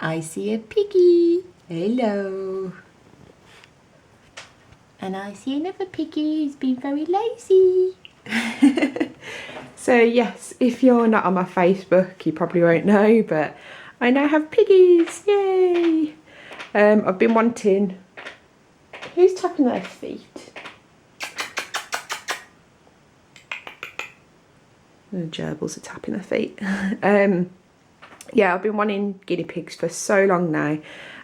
I see a piggy. Hello. And I see another piggy who's been very lazy. So yes, if you're not on my Facebook, you probably won't know, but I now have piggies. Yay! I've been wanting... Who's tapping their feet? The gerbils are tapping their feet. Yeah, I've been wanting guinea pigs for so long now,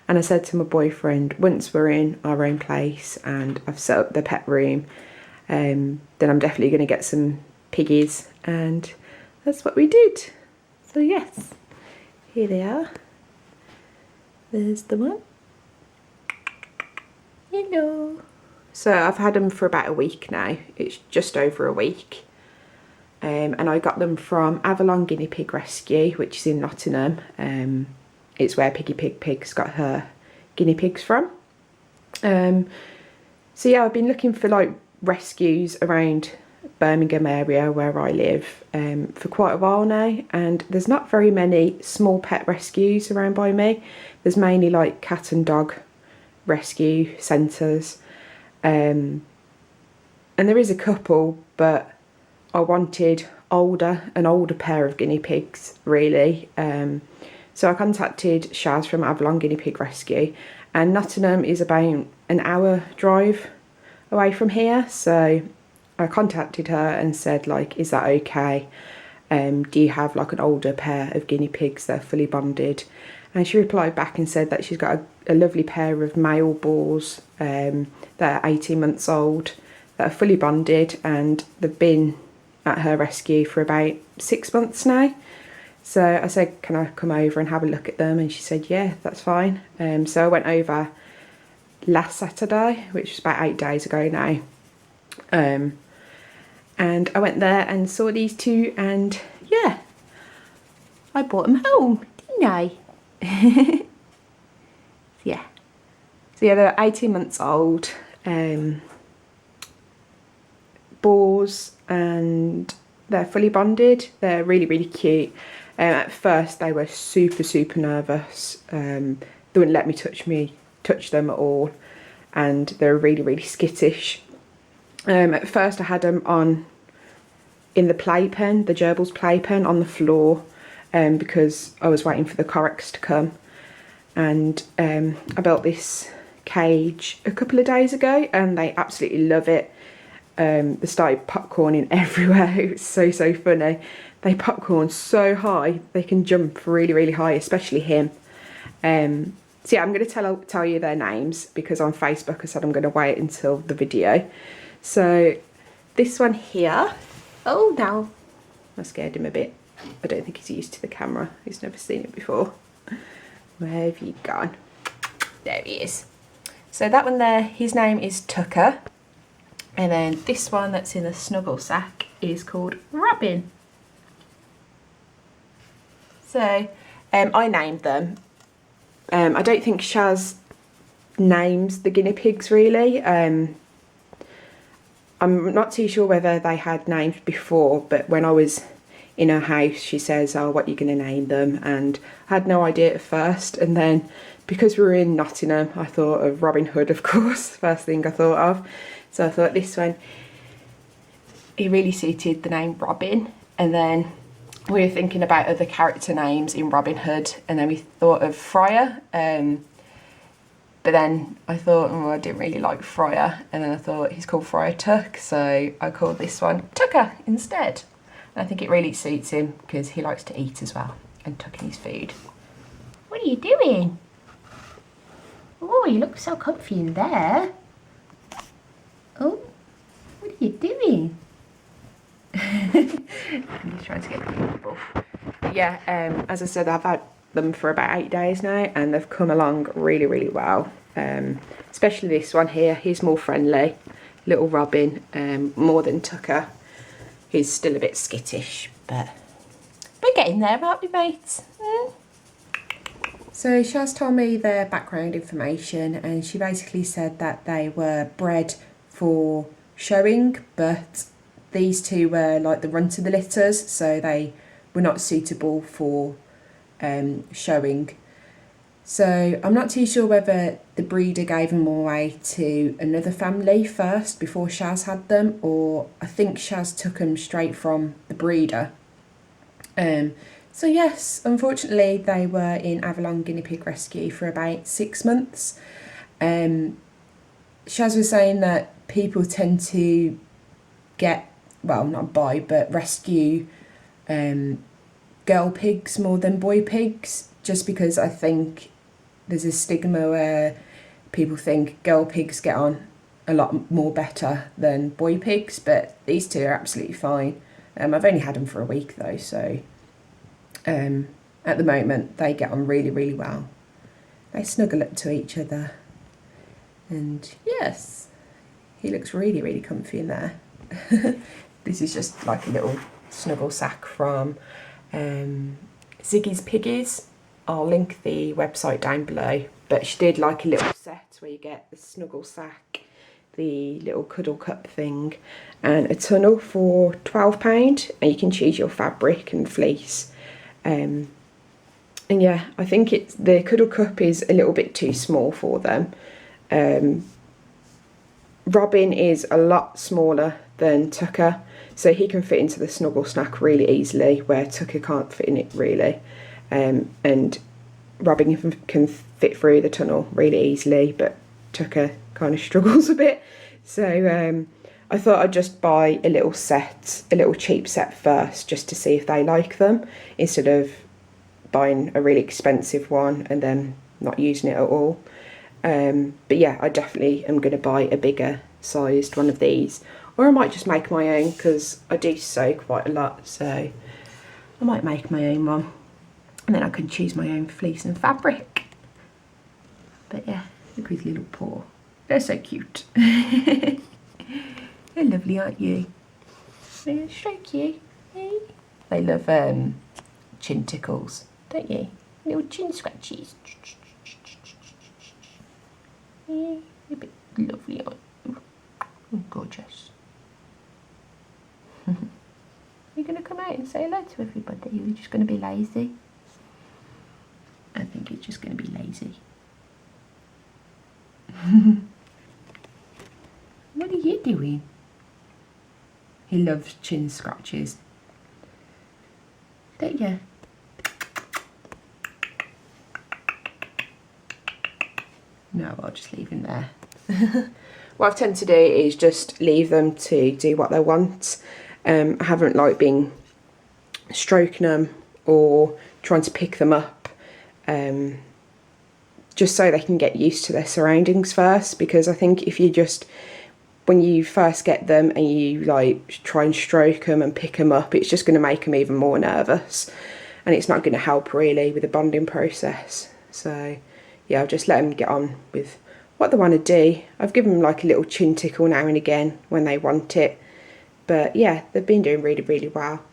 and I said to my boyfriend, once we're in our own place and I've set up the pet room, then I'm definitely going to get some piggies, and that's what we did. So yes, here they are. There's the one. Hello. So I've had them for about a week now. It's just over a week. And I got them from Avalon Guinea Pig Rescue, which is in Nottingham. It's where Piggy Pig Pigs got her guinea pigs from. So yeah, I've been looking for like rescues around Birmingham area where I live for quite a while now, and there's not very many small pet rescues around by me. There's mainly like cat and dog rescue centres, and there is a couple, but I wanted an older pair of guinea pigs really. So I contacted Shaz from Avalon Guinea Pig Rescue, and Nottingham is about an hour drive away from here, so I contacted her and said like, is that okay? Do you have like an older pair of guinea pigs that are fully bonded? And she replied back and said that she's got a lovely pair of male boars that are 18 months old that are fully bonded, and they've been at her rescue for about 6 months now. So I said, can I come over and have a look at them? And she said, yeah, that's fine. So I went over last Saturday, which was about 8 days ago now. And I went there and saw these two, and yeah, I brought them home, didn't I? Yeah. So yeah, they're 18 months old. Boars, and they're fully bonded. They're really, really cute. At first they were super nervous. They wouldn't let me touch them at all, and they're really, really skittish. At first I had them in the playpen, the gerbils playpen on the floor, because I was waiting for the Corex to come, and I built this cage a couple of days ago and they absolutely love it. They started popcorning everywhere. It was so funny. They popcorn so high, they can jump really, really high, especially him. So yeah, I'm going to tell you their names, because on Facebook I said I'm going to wait until the video. So this one here, oh no, I scared him a bit. I don't think he's used to the camera. He's never seen it before. Where have you gone? There he is. So that one there, his name is Tucker. And then this one that's in the snuggle sack is called Robin. So I named them. I don't think Shaz names the guinea pigs really. I'm not too sure whether they had names before, but when I was in her house she says, oh, what are you going to name them? And I had no idea at first, and then because we were in Nottingham I thought of Robin Hood, of course, first thing I thought of. So I thought this one, it really suited the name Robin. And then we were thinking about other character names in Robin Hood, and then we thought of Friar, but then I thought, oh, I didn't really like Friar, and then I thought he's called Friar Tuck, so I called this one Tucker instead. And I think it really suits him because he likes to eat as well and tuck in his food. What are you doing? Oh, you look so comfy in there. Oh, what are you doing? I'm just trying to get comfortable. Yeah, as I said, I've had them for about 8 days now, and they've come along really, really well. Especially this one here, he's more friendly, little Robin, more than Tucker. He's still a bit skittish, but we're getting there, aren't we, mates? So Shaz told me their background information, and she basically said that they were bred for showing, but these two were like the runt of the litters, so they were not suitable for showing. So I'm not too sure whether the breeder gave them away to another family first before Shaz had them, or I think Shaz took them straight from the breeder. So yes, unfortunately they were in Avalon Guinea Pig Rescue for about 6 months. Shaz was saying that people tend to get, well, not buy, but rescue girl pigs more than boy pigs, just because I think there's a stigma where people think girl pigs get on a lot more better than boy pigs, but these two are absolutely fine. I've only had them for a week though, so at the moment they get on really, really well. They snuggle up to each other, and yes, he looks really, really comfy in there. This is just like a little snuggle sack from Ziggy's Piggies. I'll link the website down below, but she did like a little set where you get the snuggle sack, the little cuddle cup thing, and a tunnel for £12, and you can choose your fabric and fleece. And yeah, I think the cuddle cup is a little bit too small for them. Robin is a lot smaller than Tucker, so he can fit into the snuggle snack really easily, where Tucker can't fit in it really. And Robin can fit through the tunnel really easily, but Tucker kind of struggles a bit. So I thought I'd just buy a little set, a little cheap set first, just to see if they like them, instead of buying a really expensive one and then not using it at all. But yeah, I definitely am going to buy a bigger sized one of these, or I might just make my own, because I do sew quite a lot, so I might make my own one, and then I can choose my own fleece and fabric. But yeah, look at his little paw. They're so cute. They're lovely, aren't you? They're going to stroke you. Hey? They love chin tickles, don't you? Little chin scratchies. Yeah, you're a bit lovely, aren't you? Oh, gorgeous. You're going to come out and say hello to everybody? You're just going to be lazy? I think you're just going to be lazy. What are you doing? He loves chin scratches, don't you? No, I'll just leave him there. What I tend to do is just leave them to do what they want. I haven't like been stroking them or trying to pick them up, just so they can get used to their surroundings first, because I think if you just, when you first get them and you like try and stroke them and pick them up, it's just going to make them even more nervous, and it's not going to help really with the bonding process. So yeah, I'll just let them get on with what they want to do. I've given them like a little chin tickle now and again when they want it, but yeah, they've been doing really, really well,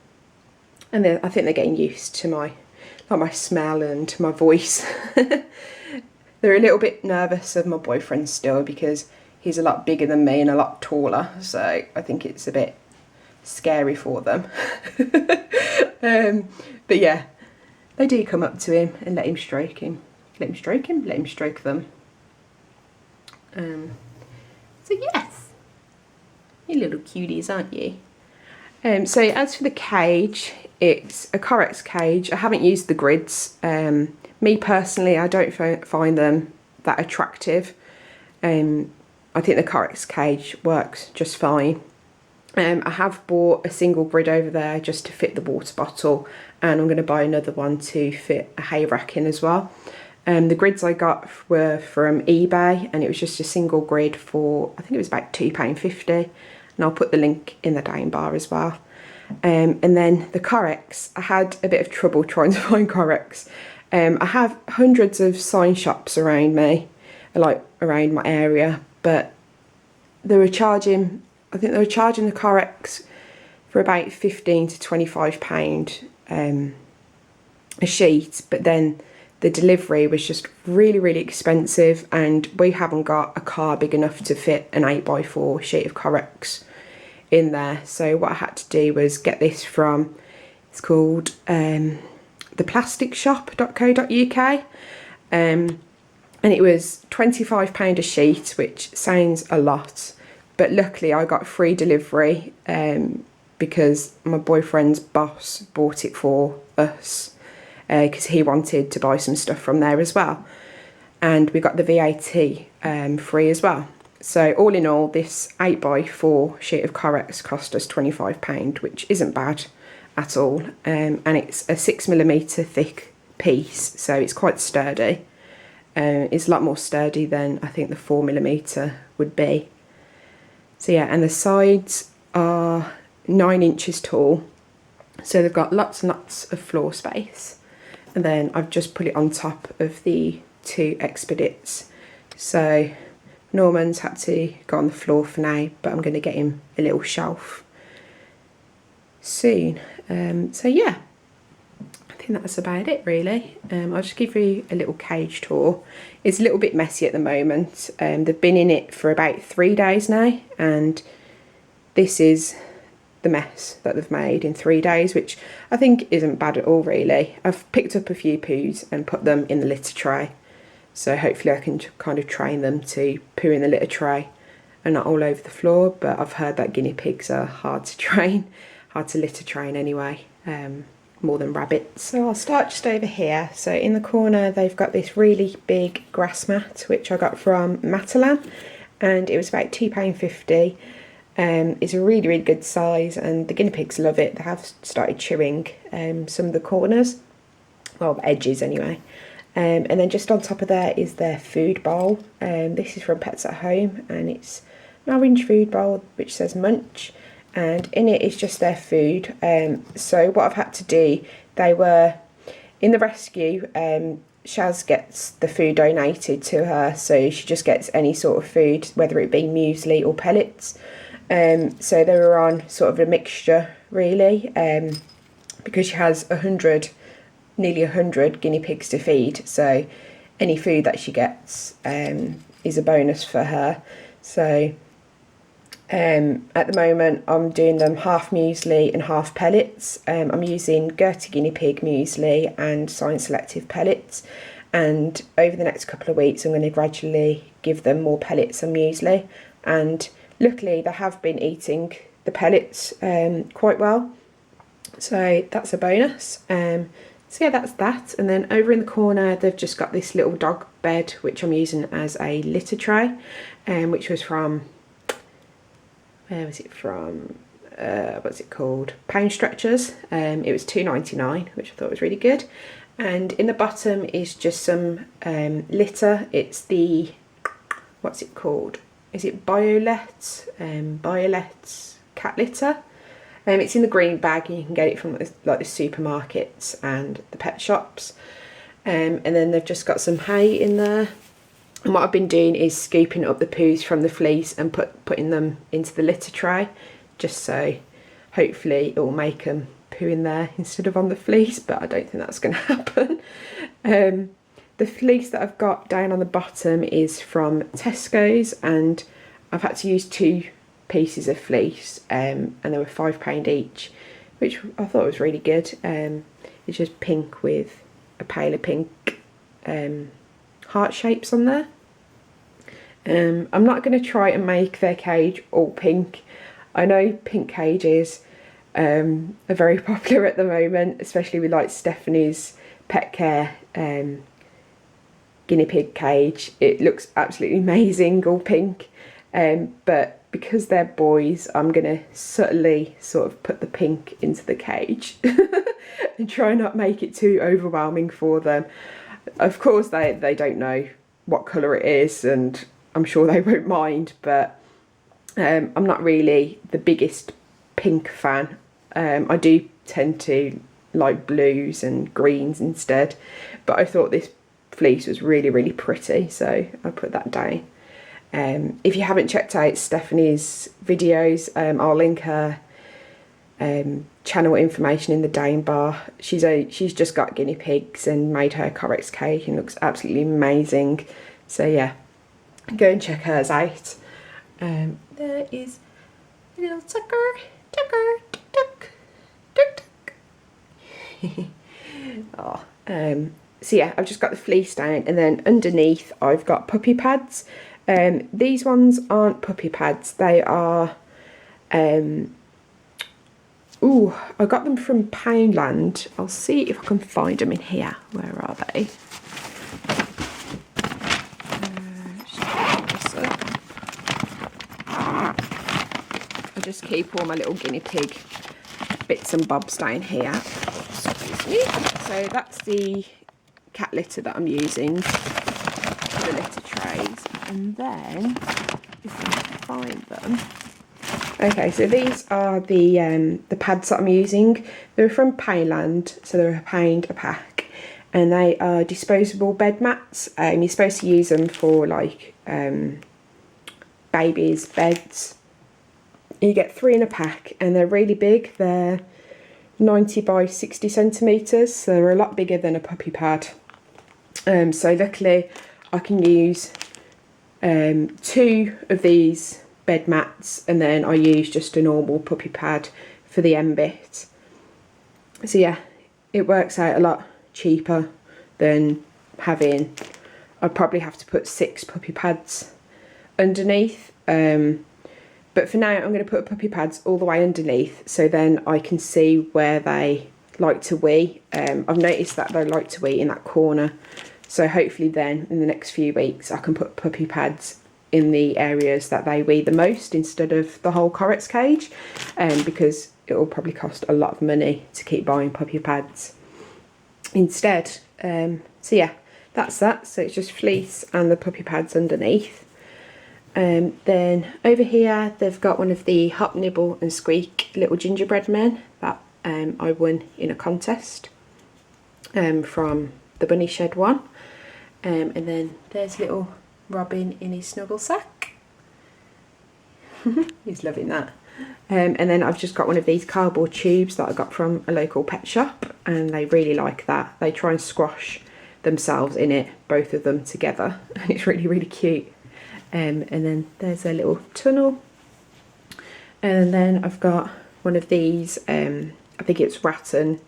and then I think they're getting used to my smell and my voice. They're a little bit nervous of my boyfriend still, because he's a lot bigger than me and a lot taller, so I think it's a bit scary for them. But yeah, they do come up to him and let him stroke him. Let him stroke him? Let him stroke them. So yes, you little cuties, aren't you? So as for the cage, it's a Corex cage. I haven't used the grids. Me personally, I don't find them that attractive. I think the Corex cage works just fine. I have bought a single grid over there just to fit the water bottle, and I'm going to buy another one to fit a hay rack in as well. The grids I got were from eBay, and it was just a single grid for, I think it was about £2.50, and I'll put the link in the down bar as well. And then the Corex, I had a bit of trouble trying to find Corex. I have hundreds of sign shops around me, like around my area, but they were charging, I think they were charging the Corex for about £15 to £25 a sheet, but then the delivery was just really, really expensive, and we haven't got a car big enough to fit an 8x4 sheet of Corex in there. So what I had to do was get this from, it's called theplasticshop.co.uk. and it was £25 a sheet, which sounds a lot, but luckily I got free delivery because my boyfriend's boss bought it for us because he wanted to buy some stuff from there as well, and we got the VAT free as well. So all in all, this 8x4 sheet of Correx cost us £25, which isn't bad at all, and it's a 6mm thick piece, so it's quite sturdy. It's a lot more sturdy than I think the 4mm would be. So yeah, and the sides are 9 inches tall, so they've got lots and lots of floor space. And then I've just put it on top of the 2 Expedits. So Norman's had to go on the floor for now, but I'm going to get him a little shelf soon. So yeah, I think that's about it really. I'll just give you a little cage tour. It's a little bit messy at the moment. They've been in it for about 3 days now, and this is the mess that they've made in 3 days, which I think isn't bad at all really. I've picked up a few poos and put them in the litter tray, so hopefully I can kind of train them to poo in the litter tray and not all over the floor. But I've heard that guinea pigs are hard to train, hard to litter train anyway, more than rabbits. So I'll start just over here. So in the corner they've got this really big grass mat, which I got from Matalan, and it was about £2.50. It's a really, really good size, and the guinea pigs love it. They have started chewing some of the corners, well, edges anyway. And then just on top of there is their food bowl. This is from Pets at Home, and it's an orange food bowl which says Munch, and in it is just their food. So what I've had to do, they were in the rescue. Shaz gets the food donated to her, so she just gets any sort of food, whether it be muesli or pellets. So they were on sort of a mixture really, because she has nearly 100 guinea pigs to feed, so any food that she gets is a bonus for her. So at the moment I'm doing them half muesli and half pellets. I'm using Gertie guinea pig muesli and Science Selective pellets, and over the next couple of weeks I'm going to gradually give them more pellets and muesli, and luckily they have been eating the pellets quite well, so that's a bonus. So yeah, that's that. And then over in the corner they've just got this little dog bed which I'm using as a litter tray, which was from, where was it from, what's it called, Pound Stretchers. It was £2.99, which I thought was really good. And in the bottom is just some litter. It's the, what's it called, is it Biolet? Biolet's cat litter. It's in the green bag, and you can get it from like the supermarkets and the pet shops. And then they've just got some hay in there. And what I've been doing is scooping up the poos from the fleece and putting them into the litter tray, just so hopefully it will make them poo in there instead of on the fleece, but I don't think that's going to happen. The fleece that I've got down on the bottom is from Tesco's, and I've had to use 2 pieces of fleece, and they were £5 each, which I thought was really good. It's just pink with a paler pink heart shapes on there. I'm not going to try and make their cage all pink. I know pink cages are very popular at the moment, especially with like Stephanie's Pet Care guinea pig cage. It looks absolutely amazing all pink, but because they're boys, I'm going to subtly sort of put the pink into the cage and try not make it too overwhelming for them. Of course they don't know what colour it is, and I'm sure they won't mind, but I'm not really the biggest pink fan. I do tend to like blues and greens instead, but I thought this fleece was really, really pretty, so I put that down. If you haven't checked out Stephanie's videos, I'll link her channel information in the down bar. She's just got guinea pigs and made her Correx cake and looks absolutely amazing. So yeah, go and check hers out. There is a little tucker, tuck, tuck, tuck, tuck. Oh, So yeah, I've just got the fleece down, and then underneath I've got puppy pads. These ones aren't puppy pads, they are, I got them from Poundland. I'll see if I can find them in here. Where are they? I just keep all my little guinea pig bits and bobs down here. Excuse me. So that's the cat litter that I'm using for the litter trays. And then, if I can find them. Okay, so these are the pads that I'm using. They're from Poundland, so they're £1 a pack. And they are disposable bed mats. You're supposed to use them for like babies' beds. You get 3 in a pack, and they're really big. They're 90 by 60 centimetres, so they're a lot bigger than a puppy pad. So luckily I can use 2 of these bed mats, and then I use just a normal puppy pad for the end bit. So yeah, it works out a lot cheaper than having, I'd probably have to put 6 puppy pads underneath. But for now I'm going to put puppy pads all the way underneath, so then I can see where they like to wee. I've noticed that they like to wee in that corner, so hopefully then in the next few weeks I can put puppy pads in the areas that they wee the most instead of the whole Corret's cage, because it will probably cost a lot of money to keep buying puppy pads instead. So yeah, that's that. So it's just fleece and the puppy pads underneath. Then over here they've got one of the Hop, Nibble and Squeak little gingerbread men that I won in a contest from the Bunny Shed one. And then there's little Robin in his snuggle sack. He's loving that. And then I've just got one of these cardboard tubes that I got from a local pet shop, and they really like that. They try and squash themselves in it, both of them together, and it's really, really cute. And then there's a little tunnel, and then I've got one of these, I think it's rattan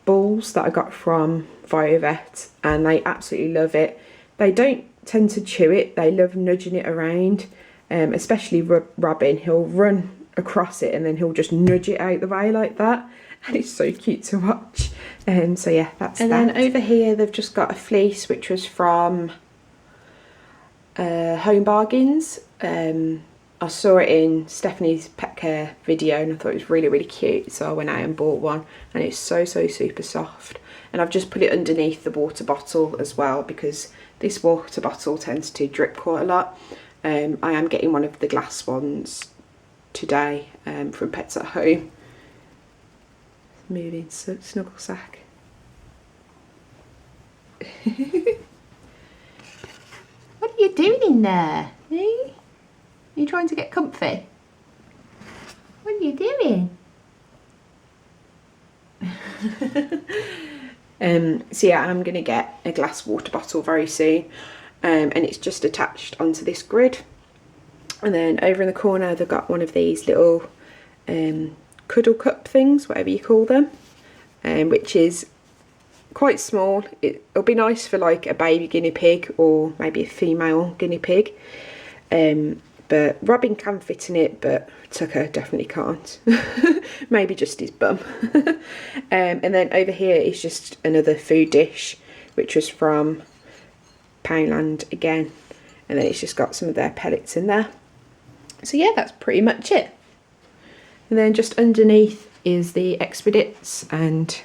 balls that I got from Viovet, and they absolutely love it. They don't tend to chew it, they love nudging it around, especially Robin. He'll run across it and then he'll just nudge it out the way like that, and it's so cute to watch. So yeah, that's that. And then over here they've just got a fleece which was from Home Bargains. I saw it in Stephanie's pet care video and I thought it was really, really cute, so I went out and bought one, and it's so super soft. And I've just put it underneath the water bottle as well, because this water bottle tends to drip quite a lot. I am getting one of the glass ones today from Pets at Home. Moving snuggle sack. What are you doing in there? Eh? Are you trying to get comfy? What are you doing? So yeah, I'm going to get a glass water bottle very soon, and it's just attached onto this grid. And then over in the corner they've got one of these little cuddle cup things, whatever you call them, which is quite small. It'll be nice for like a baby guinea pig or maybe a female guinea pig, but Robin can fit in it, but Tucker definitely can't. Maybe just his bum. And then over here is just another food dish which was from Poundland again, and then it's just got some of their pellets in there. So yeah, that's pretty much it. And then just underneath is the Expedits and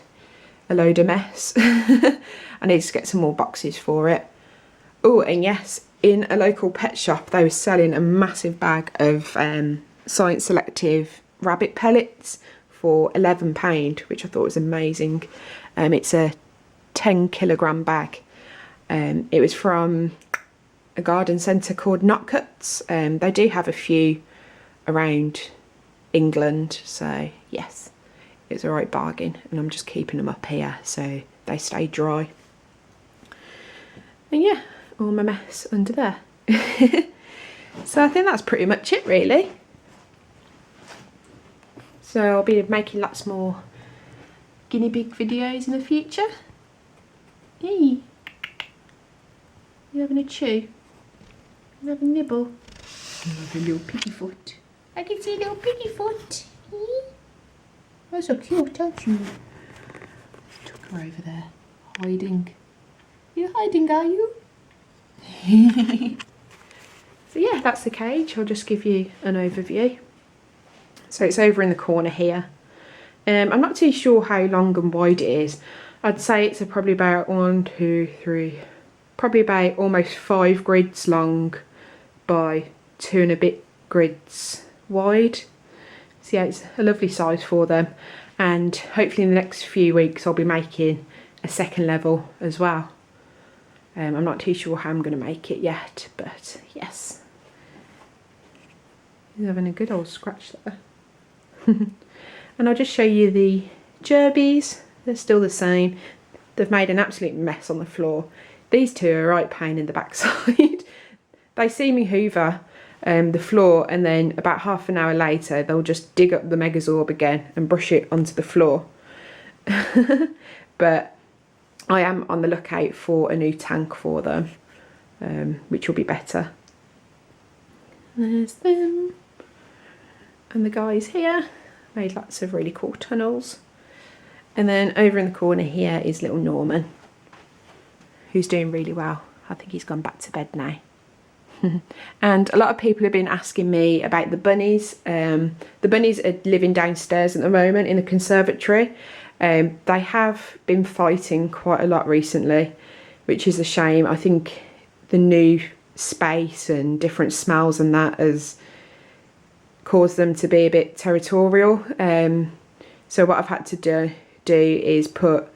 a load of mess. I need to get some more boxes for it. Oh, and yes, in a local pet shop they were selling a massive bag of Science Selective rabbit pellets for £11, which I thought was amazing. It's a 10kg bag. It was from a garden centre called Notcuts. They do have a few around England, so yes, it's a right bargain, and I'm just keeping them up here so they stay dry. And yeah, all my mess under there. So I think that's pretty much it really. So I'll be making lots more guinea pig videos in the future. Hey, you having a chew? You having a nibble? You have a little piggy foot. I can see a little piggy foot. You're so cute, aren't you? Took her over there, hiding. You're hiding, are you? So yeah, that's the cage. I'll just give you an overview. So it's over in the corner here. I'm not too sure how long and wide it is. I'd say it's probably about 1, 2, 3, probably about almost 5 grids long by 2 and a bit grids wide. So yeah, it's a lovely size for them. And hopefully in the next few weeks I'll be making a second level as well. I'm not too sure how I'm going to make it yet, but yes. He's having a good old scratch there. And I'll just show you the gerbies. They're still the same. They've made an absolute mess on the floor. These two are a right pain in the backside. They see me hoover the floor, and then about half an hour later they'll just dig up the Megazorb again and brush it onto the floor. But I am on the lookout for a new tank for them, which will be better. There's them. And the guys here made lots of really cool tunnels. And then over in the corner here is little Norman, who's doing really well. I think he's gone back to bed now. And a lot of people have been asking me about the bunnies. The bunnies are living downstairs at the moment in the conservatory. They have been fighting quite a lot recently, which is a shame. I think the new space and different smells and that has caused them to be a bit territorial. So what I've had to do is put,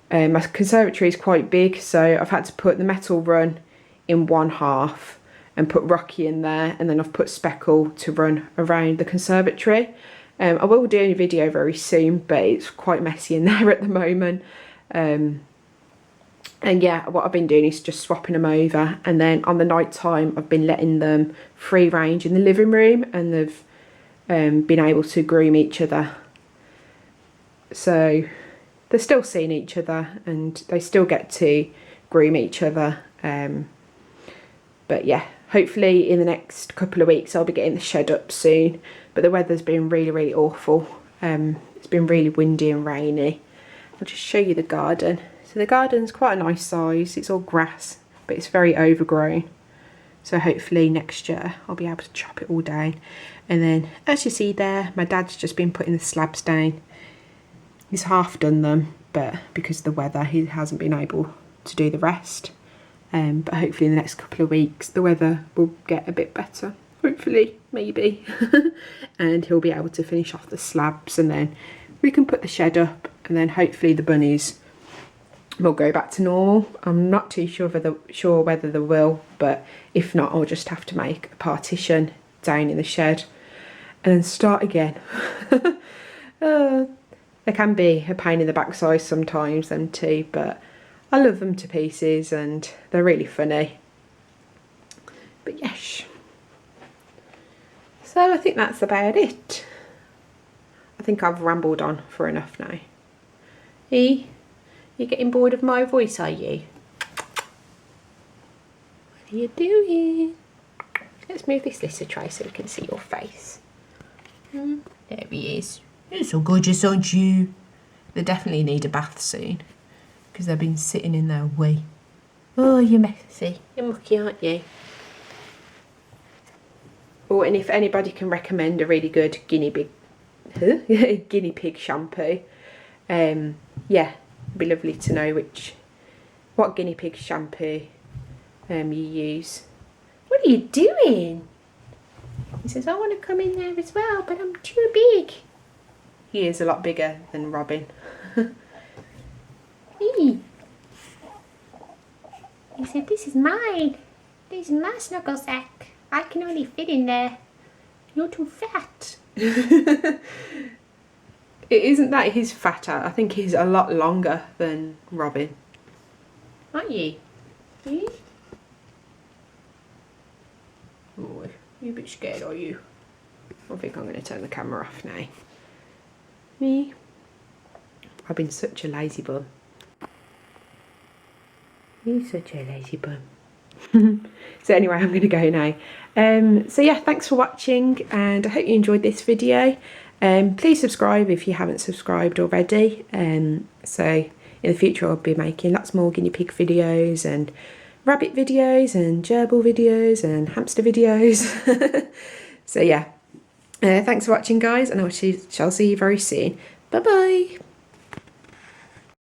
my conservatory is quite big, so I've had to put the metal run in one half and put Rocky in there, and then I've put Speckle to run around the conservatory. I will do a video very soon, but it's quite messy in there at the moment. And yeah, what I've been doing is just swapping them over, and then on the night time I've been letting them free range in the living room, and they've been able to groom each other. So they're still seeing each other and they still get to groom each other. But yeah, hopefully in the next couple of weeks I'll be getting the shed up soon. But the weather's been really, really awful. It's been really windy and rainy. I'll just show you the garden. So the garden's quite a nice size. It's all grass, but it's very overgrown. So hopefully next year I'll be able to chop it all down. And then, as you see there, my dad's just been putting the slabs down. He's half done them, but because of the weather he hasn't been able to do the rest. But hopefully in the next couple of weeks the weather will get a bit better. Hopefully, maybe. And he'll be able to finish off the slabs, and then we can put the shed up, and then hopefully the bunnies will go back to normal. I'm not too sure whether they will, but if not, I'll just have to make a partition down in the shed and then start again. They can be a pain in the backside sometimes, them too, but I love them to pieces and they're really funny. But yes. So I think that's about it. I think I've rambled on for enough now. You're getting bored of my voice, are you? What are you doing? Let's move this litter tray so we can see your face. There he is. You're so gorgeous, aren't you? They definitely need a bath soon because they've been sitting in their wee. Oh, you're messy. You're mucky, aren't you? Oh, and if anybody can recommend a really good guinea pig shampoo, yeah, it'd be lovely to know what guinea pig shampoo you use. What are you doing? He says, I want to come in there as well, but I'm too big. He is a lot bigger than Robin. He said, this is mine. This is my snuggle sack. I can only fit in there. You're too fat. It isn't that he's fatter. I think he's a lot longer than Robin. Aren't you? Oh, you're a bit scared, are you? I think I'm going to turn the camera off now. Me? I've been such a lazy bum. He's such a lazy bum. So anyway, I'm going to go now. So yeah, thanks for watching, and I hope you enjoyed this video. Please subscribe if you haven't subscribed already. So in the future I'll be making lots more guinea pig videos and rabbit videos and gerbil videos and hamster videos. So yeah, thanks for watching guys, and I shall see you very soon. Bye bye.